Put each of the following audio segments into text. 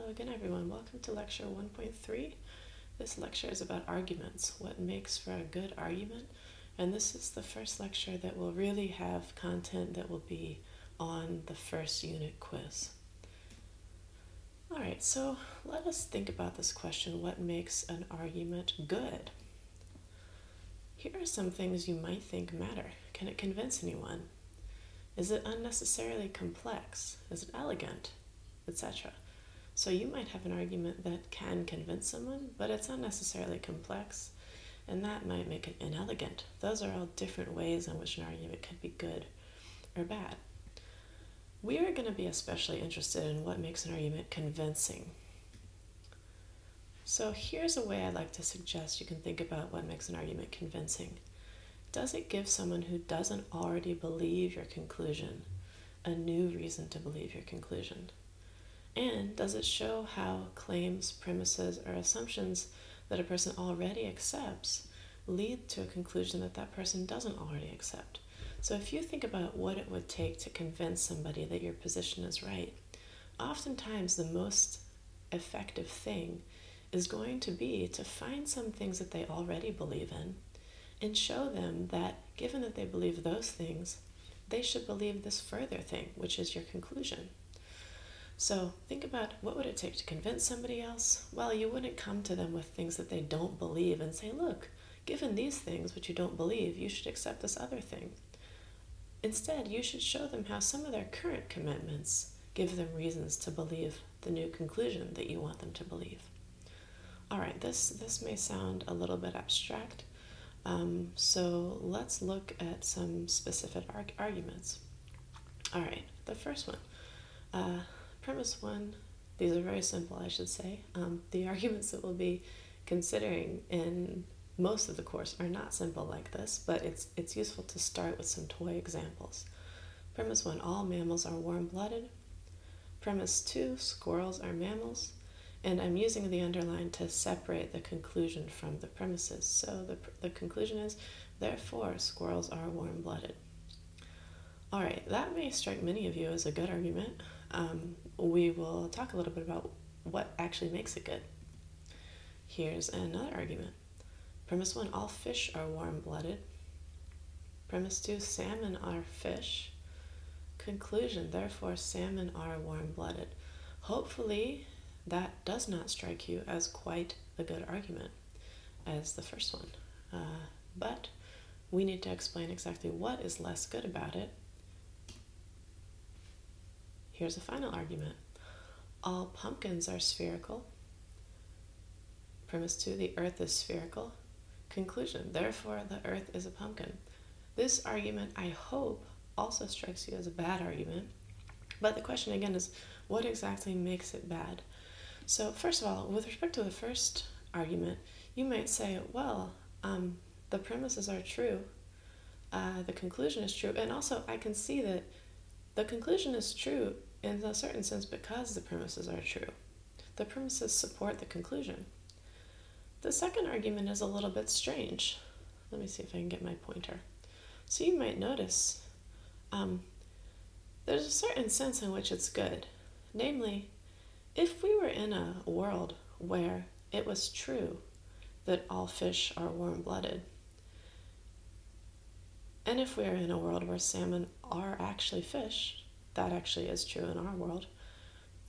Hello again, everyone. Welcome to lecture 1.3. This lecture is about arguments, what makes for a good argument, and this is the first lecture that will really have content that will be on the first unit quiz. Alright, so let us think about this question, what makes an argument good? Here are some things you might think matter. Can it convince anyone? Is it unnecessarily complex? Is it elegant? Etc. So you might have an argument that can convince someone, but it's unnecessarily complex, and that might make it inelegant. Those are all different ways in which an argument could be good or bad. We are going to be especially interested in what makes an argument convincing. So here's a way I'd like to suggest you can think about what makes an argument convincing. Does it give someone who doesn't already believe your conclusion a new reason to believe your conclusion? And does it show how claims, premises, or assumptions that a person already accepts lead to a conclusion that that person doesn't already accept? So if you think about what it would take to convince somebody that your position is right, oftentimes the most effective thing is going to be to find some things that they already believe in and show them that given that they believe those things, they should believe this further thing, which is your conclusion. So think about what would it take to convince somebody else? Well, you wouldn't come to them with things that they don't believe and say, look, given these things which you don't believe, you should accept this other thing. Instead, you should show them how some of their current commitments give them reasons to believe the new conclusion that you want them to believe. All right, this may sound a little bit abstract, so let's look at some specific arguments. All right, the first one. Premise one, these are very simple, I should say. The arguments that we'll be considering in most of the course are not simple like this, but it's useful to start with some toy examples. Premise one, all mammals are warm-blooded. Premise two, squirrels are mammals. And I'm using the underline to separate the conclusion from the premises. So the conclusion is, therefore, squirrels are warm-blooded. All right, that may strike many of you as a good argument. We will talk a little bit about what actually makes it good. Here's another argument. Premise one, all fish are warm-blooded. Premise two, salmon are fish. Conclusion, therefore, salmon are warm-blooded. Hopefully, that does not strike you as quite a good argument as the first one. But we need to explain exactly what is less good about it. Here's a final argument. All pumpkins are spherical. Premise two, the earth is spherical. Conclusion, therefore, the earth is a pumpkin. This argument, I hope, also strikes you as a bad argument. But the question again is, what exactly makes it bad? So first of all, with respect to the first argument, you might say, well, the premises are true, the conclusion is true, and also I can see that the conclusion is true in a certain sense because the premises are true. The premises support the conclusion. The second argument is a little bit strange. Let me see if I can get my pointer. So you might notice there's a certain sense in which it's good. Namely, if we were in a world where it was true that all fish are warm-blooded, and if we are in a world where salmon are actually fish, that actually is true in our world,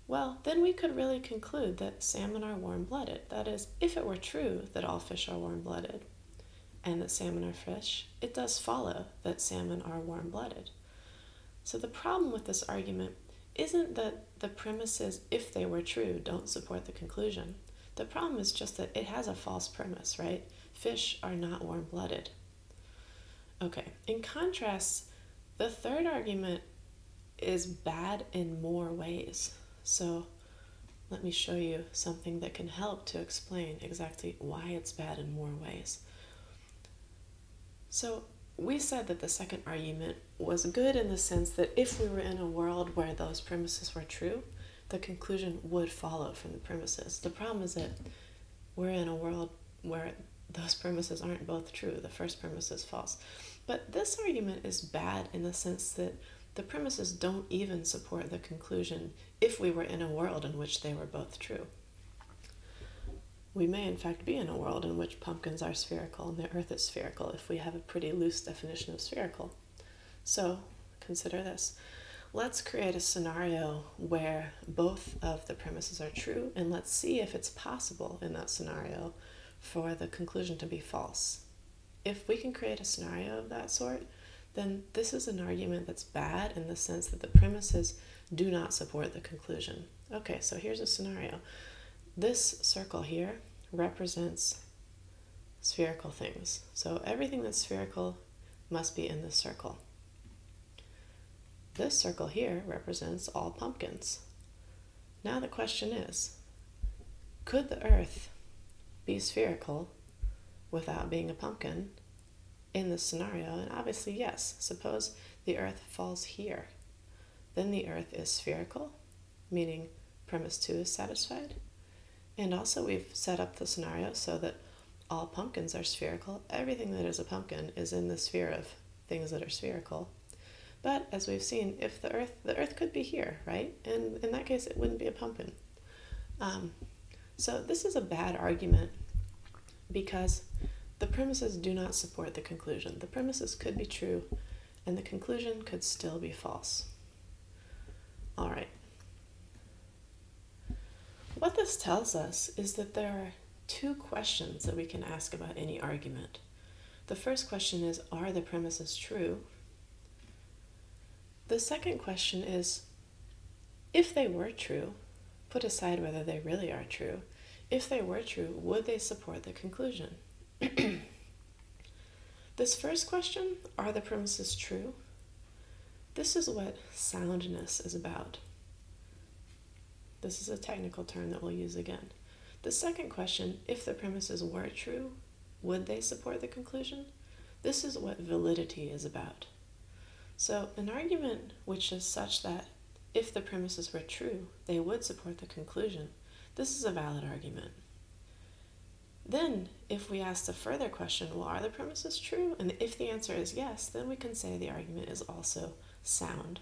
well, then we could really conclude that salmon are warm-blooded. That is, if it were true that all fish are warm-blooded and that salmon are fish, it does follow that salmon are warm-blooded. So the problem with this argument isn't that the premises, if they were true, don't support the conclusion. The problem is just that it has a false premise, right? Fish are not warm-blooded. Okay, in contrast, the third argument is bad in more ways. So let me show you something that can help to explain exactly why it's bad in more ways. So we said that the second argument was good in the sense that if we were in a world where those premises were true, the conclusion would follow from the premises. The problem is that we're in a world where those premises aren't both true. The first premise is false. But this argument is bad in the sense that the premises don't even support the conclusion if we were in a world in which they were both true. We may in fact be in a world in which pumpkins are spherical and the earth is spherical if we have a pretty loose definition of spherical. So consider this. Let's create a scenario where both of the premises are true, and let's see if it's possible in that scenario for the conclusion to be false. If we can create a scenario of that sort, then this is an argument that's bad in the sense that the premises do not support the conclusion. Okay, so here's a scenario. This circle here represents spherical things. So everything that's spherical must be in this circle. This circle here represents all pumpkins. Now the question is, could the earth be spherical without being a pumpkin in this scenario? And obviously yes. Suppose the earth falls here. Then the earth is spherical, meaning premise 2 is satisfied. And also we've set up the scenario so that all pumpkins are spherical. Everything that is a pumpkin is in the sphere of things that are spherical. But as we've seen, if the earth could be here, right? And in that case, it wouldn't be a pumpkin. So this is a bad argument because the premises do not support the conclusion. The premises could be true, and the conclusion could still be false. All right. What this tells us is that there are two questions that we can ask about any argument. The first question is, are the premises true? The second question is, if they were true, put aside whether they really are true, if they were true, would they support the conclusion? This first question, are the premises true? This is what soundness is about. This is a technical term that we'll use again. The second question, if the premises were true, would they support the conclusion? This is what validity is about. So an argument which is such that if the premises were true, they would support the conclusion, this is a valid argument. Then, if we ask the further question, well, are the premises true? And if the answer is yes, then we can say the argument is also sound.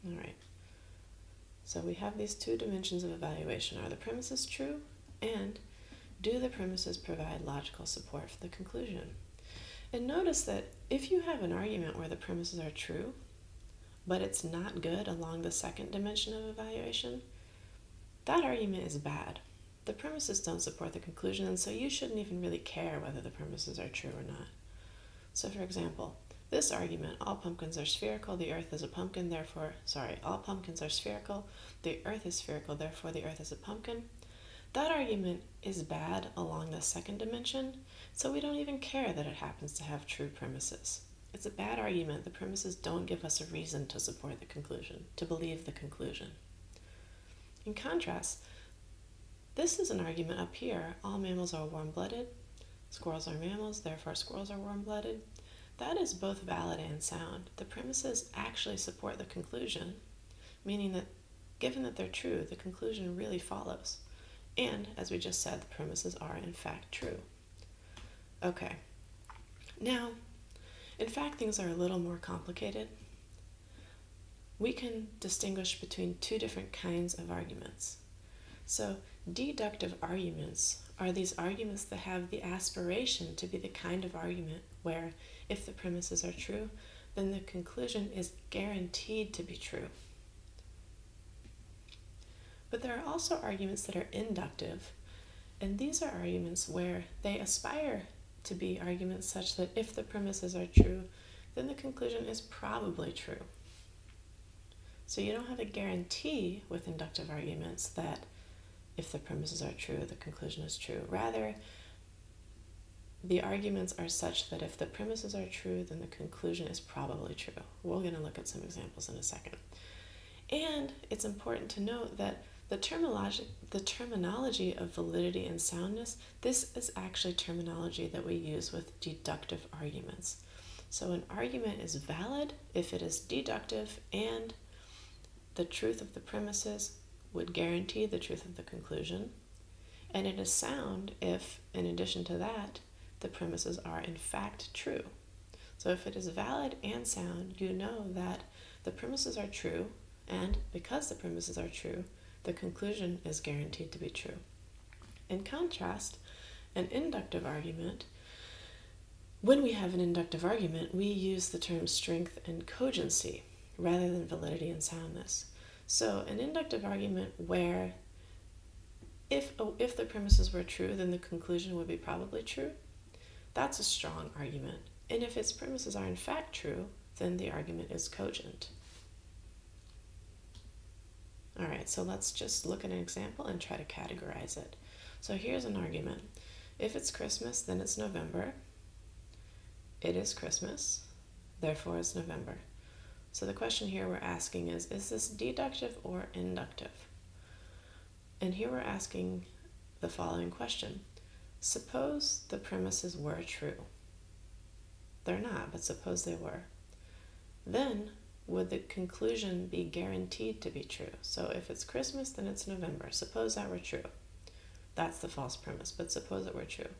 All right. So we have these two dimensions of evaluation. Are the premises true? And do the premises provide logical support for the conclusion? And notice that if you have an argument where the premises are true, but it's not good along the second dimension of evaluation, that argument is bad. The premises don't support the conclusion, and so you shouldn't even really care whether the premises are true or not. So for example, this argument, all pumpkins are spherical, the earth is a pumpkin, therefore, all pumpkins are spherical, the earth is spherical, therefore the earth is a pumpkin. That argument is bad along the second dimension, so we don't even care that it happens to have true premises. It's a bad argument. The premises don't give us a reason to support the conclusion, to believe the conclusion. In contrast, this is an argument up here. All mammals are warm-blooded. Squirrels are mammals, therefore squirrels are warm-blooded. That is both valid and sound. The premises actually support the conclusion, meaning that given that they're true, the conclusion really follows. And, as we just said, the premises are in fact true. Okay. Now, in fact, things are a little more complicated. We can distinguish between two different kinds of arguments. So, deductive arguments are these arguments that have the aspiration to be the kind of argument where, if the premises are true, then the conclusion is guaranteed to be true. But there are also arguments that are inductive, and these are arguments where they aspire to be arguments such that if the premises are true, then the conclusion is probably true. So you don't have a guarantee with inductive arguments that if the premises are true, the conclusion is true. Rather, the arguments are such that if the premises are true, then the conclusion is probably true. We're going to look at some examples in a second. And it's important to note that the terminology of validity and soundness, this is actually terminology that we use with deductive arguments. So an argument is valid if it is deductive and the truth of the premises would guarantee the truth of the conclusion. And it is sound if, in addition to that, the premises are in fact true. So if it is valid and sound, you know that the premises are true, and because the premises are true, the conclusion is guaranteed to be true. In contrast, an inductive argument, when we have an inductive argument, we use the terms strength and cogency rather than validity and soundness. So an inductive argument where if the premises were true, then the conclusion would be probably true, that's a strong argument. And if its premises are in fact true, then the argument is cogent. All right, so let's just look at an example and try to categorize it. So here's an argument. If it's Christmas, then it's November. It is Christmas, therefore it's November. So the question here we're asking is this deductive or inductive? And here we're asking the following question. Suppose the premises were true. They're not, but suppose they were. Then would the conclusion be guaranteed to be true? So if it's Christmas, then it's November. Suppose that were true. That's the false premise, but suppose it were true.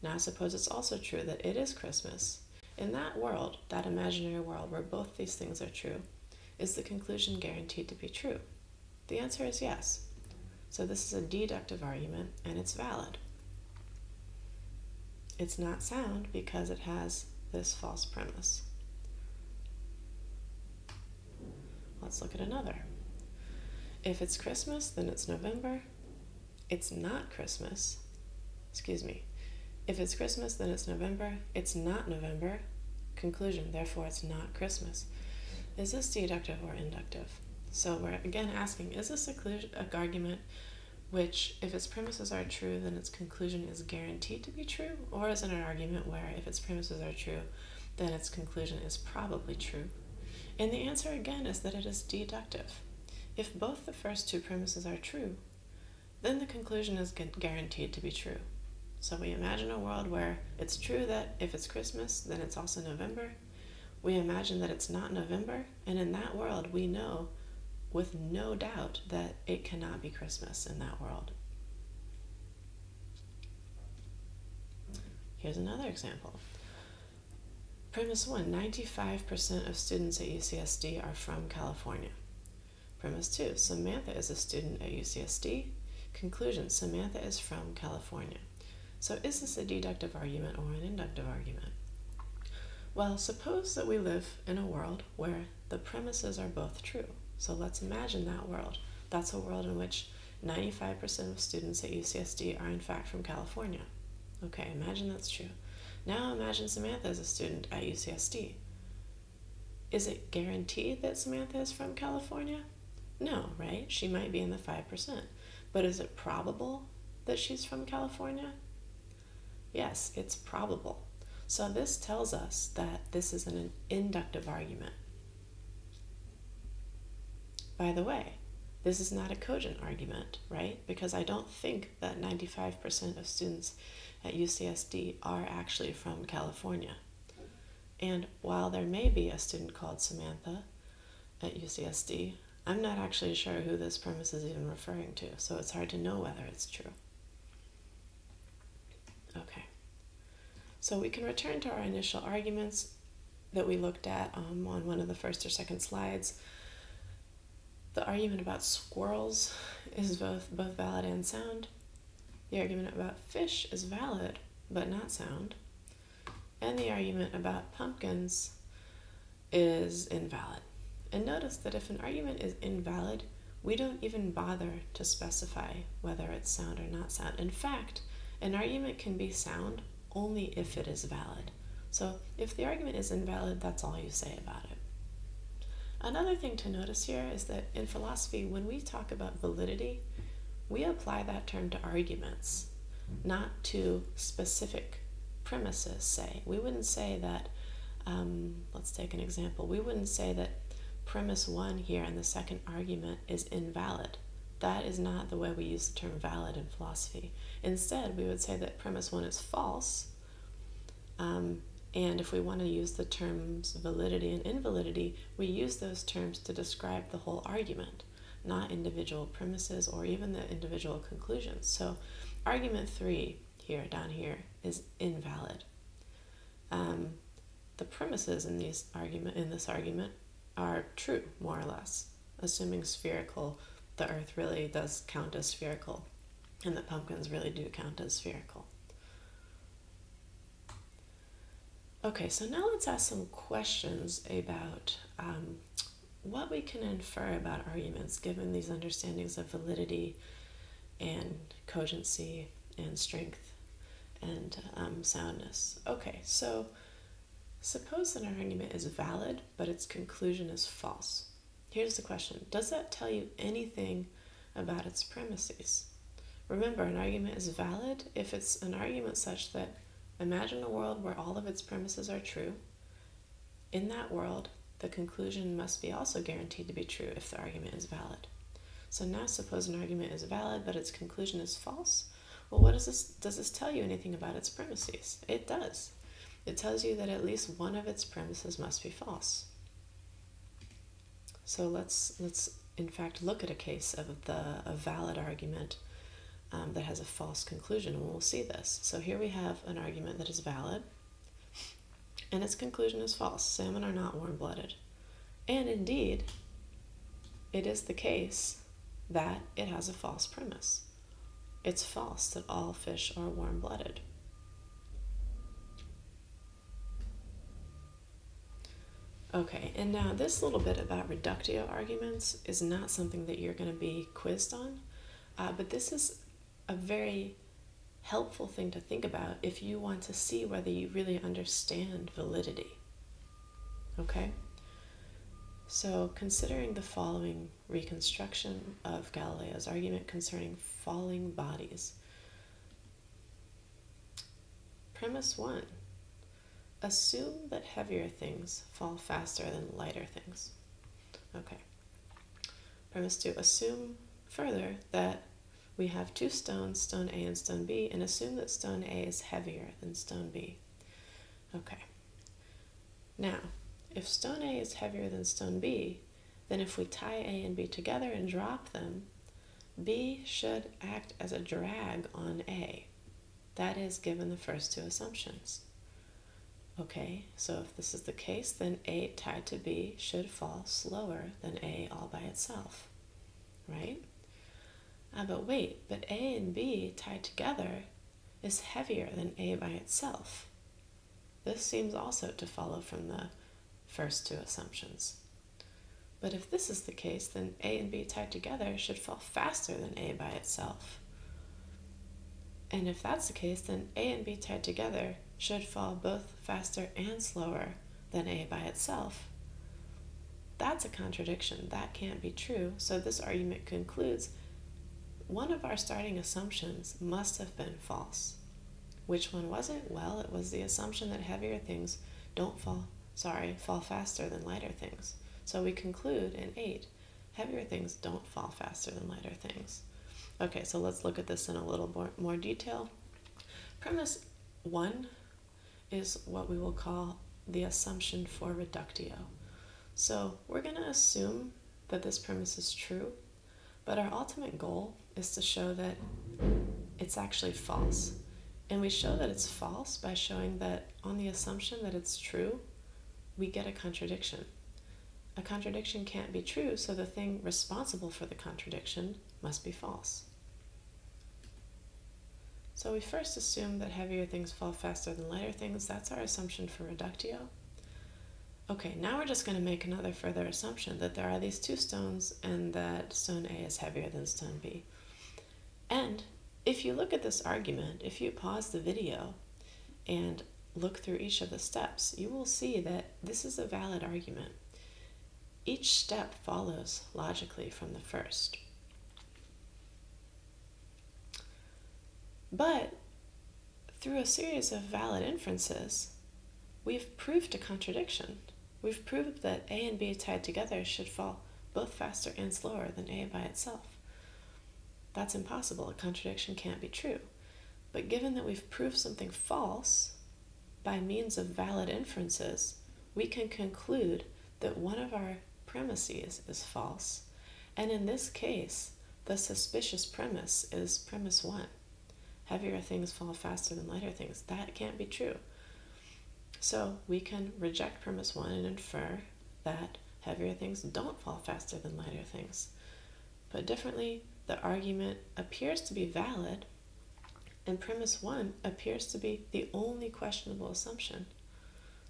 Now suppose it's also true that it is Christmas. In that world, that imaginary world where both these things are true, is the conclusion guaranteed to be true? The answer is yes. So this is a deductive argument, and it's valid. It's not sound because it has this false premise. Let's look at another. If it's Christmas, then it's November. It's not Christmas. Excuse me. If it's Christmas, then it's November. It's not November. Conclusion, therefore it's not Christmas. Is this deductive or inductive? So we're again asking, is this an argument which, if its premises are true, then its conclusion is guaranteed to be true? Or is it an argument where, if its premises are true, then its conclusion is probably true? And the answer again is that it is deductive. If both the first two premises are true, then the conclusion is guaranteed to be true. So we imagine a world where it's true that if it's Christmas, then it's also November. We imagine that it's not November, and in that world we know with no doubt that it cannot be Christmas in that world. Here's another example. Premise 1, 95% of students at UCSD are from California. Premise 2, Samantha is a student at UCSD. Conclusion, Samantha is from California. So is this a deductive argument or an inductive argument? Well, suppose that we live in a world where the premises are both true. So let's imagine that world. That's a world in which 95% of students at UCSD are in fact from California. Okay, imagine that's true. Now imagine Samantha is a student at UCSD. Is it guaranteed that Samantha is from California? No, right? She might be in the 5%. But is it probable that she's from California? Yes, it's probable. So this tells us that this is an inductive argument. By the way, this is not a cogent argument, right? Because I don't think that 95% of students at UCSD are actually from California. And while there may be a student called Samantha at UCSD, I'm not actually sure who this premise is even referring to, so it's hard to know whether it's true. Okay, so we can return to our initial arguments that we looked at on one of the first or second slides. The argument about squirrels is both valid and sound. The argument about fish is valid, but not sound. And the argument about pumpkins is invalid. And notice that if an argument is invalid, we don't even bother to specify whether it's sound or not sound. In fact, an argument can be sound only if it is valid. So if the argument is invalid, that's all you say about it. Another thing to notice here is that in philosophy, when we talk about validity, we apply that term to arguments, not to specific premises, say. We wouldn't say that, let's take an example. We wouldn't say that premise 1 here in the second argument is invalid. That is not the way we use the term valid in philosophy. Instead, we would say that premise 1 is false, and if we want to use the terms validity and invalidity, we use those terms to describe the whole argument, not individual premises or even the individual conclusions. So argument 3 here, down here, is invalid. the premises in this argument are true, more or less, assuming spherical, the Earth really does count as spherical, and that pumpkins really do count as spherical. Okay, so now let's ask some questions about what we can infer about arguments given these understandings of validity and cogency and strength and soundness. Okay, so suppose that an argument is valid, but its conclusion is false. Here's the question. Does that tell you anything about its premises? Remember, an argument is valid if it's an argument such that imagine a world where all of its premises are true. In that world, the conclusion must be also guaranteed to be true if the argument is valid. So now suppose an argument is valid, but its conclusion is false. Well, does this tell you anything about its premises? It does. It tells you that at least one of its premises must be false. So let's in fact look at a case of a valid argument that has a false conclusion, and we'll see this. So here we have an argument that is valid, and its conclusion is false. Salmon are not warm-blooded. And indeed, it is the case that it has a false premise. It's false that all fish are warm-blooded. Okay, and now this little bit about reductio arguments is not something that you're going to be quizzed on, but this is a very helpful thing to think about if you want to see whether you really understand validity. Okay? So considering the following reconstruction of Galileo's argument concerning falling bodies. Premise 1. Assume that heavier things fall faster than lighter things. Okay. Premise 2. Assume further that we have two stones, stone A and stone B, and assume that stone A is heavier than stone B. Okay. Now, if stone A is heavier than stone B, then if we tie A and B together and drop them, B should act as a drag on A. That is given the first two assumptions. Okay, so if this is the case, then A tied to B should fall slower than A all by itself, right? But A and B tied together is heavier than A by itself. This seems also to follow from the first two assumptions. But if this is the case, then A and B tied together should fall faster than A by itself. And if that's the case, then A and B tied together should fall both faster and slower than A by itself. That's a contradiction. That can't be true. So this argument concludes one of our starting assumptions must have been false. Which one was it? Well, it was the assumption that heavier things fall faster than lighter things. So we conclude in 8, heavier things don't fall faster than lighter things. Okay, so let's look at this in a little more detail. Premise 1 is what we will call the assumption for reductio. So we're going to assume that this premise is true, but our ultimate goal is to show that it's actually false. And we show that it's false by showing that on the assumption that it's true, we get a contradiction. A contradiction can't be true, so the thing responsible for the contradiction must be false. So we first assume that heavier things fall faster than lighter things. That's our assumption for reductio. Okay, now we're just going to make another further assumption that there are these two stones and that stone A is heavier than stone B. And if you look at this argument, if you pause the video and look through each of the steps, you will see that this is a valid argument. Each step follows logically from the first. But through a series of valid inferences, we've proved a contradiction. We've proved that A and B tied together should fall both faster and slower than A by itself. That's impossible. A contradiction can't be true. But given that we've proved something false by means of valid inferences, we can conclude that one of our premises is false. And in this case, the suspicious premise is premise 1. Heavier things fall faster than lighter things. That can't be true. So we can reject premise one and infer that heavier things don't fall faster than lighter things. Put differently, the argument appears to be valid, and premise one appears to be the only questionable assumption.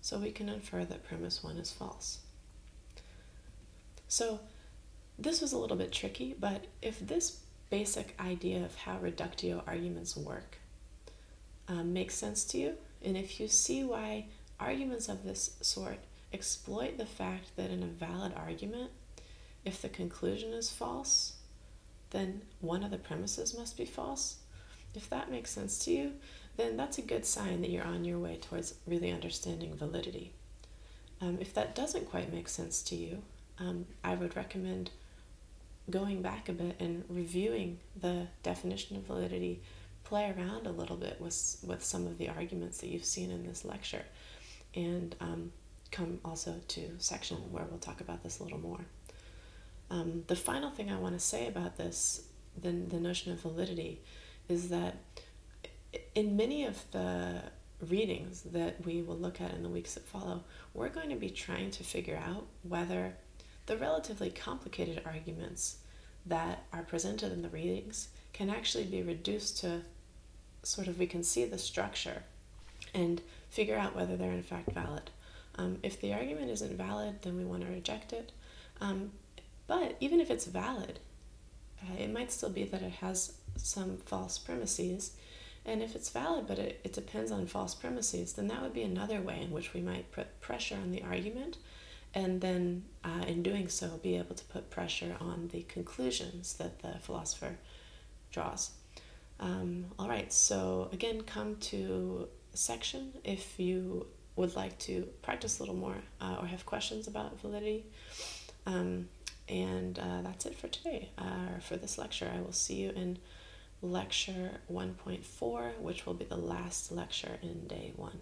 So we can infer that premise one is false. So this was a little bit tricky, but if this basic idea of how reductio arguments work makes sense to you, and if you see why arguments of this sort exploit the fact that in a valid argument, if the conclusion is false, then one of the premises must be false. If that makes sense to you, then that's a good sign that you're on your way towards really understanding validity. If that doesn't quite make sense to you, I would recommend going back a bit and reviewing the definition of validity, play around a little bit with some of the arguments that you've seen in this lecture, and come also to section where we'll talk about this a little more. The final thing I want to say about this, the notion of validity, is that in many of the readings that we will look at in the weeks that follow, we're going to be trying to figure out whether the relatively complicated arguments that are presented in the readings can actually be reduced to sort of, we can see the structure and figure out whether they're in fact valid. If the argument isn't valid, then we want to reject it. But even if it's valid, it might still be that it has some false premises. And if it's valid, but it depends on false premises, then that would be another way in which we might put pressure on the argument, and then in doing so be able to put pressure on the conclusions that the philosopher draws. All right, so again, come to section if you would like to practice a little more or have questions about validity. And that's it for today, for this lecture. I will see you in lecture 1.4, which will be the last lecture in day 1.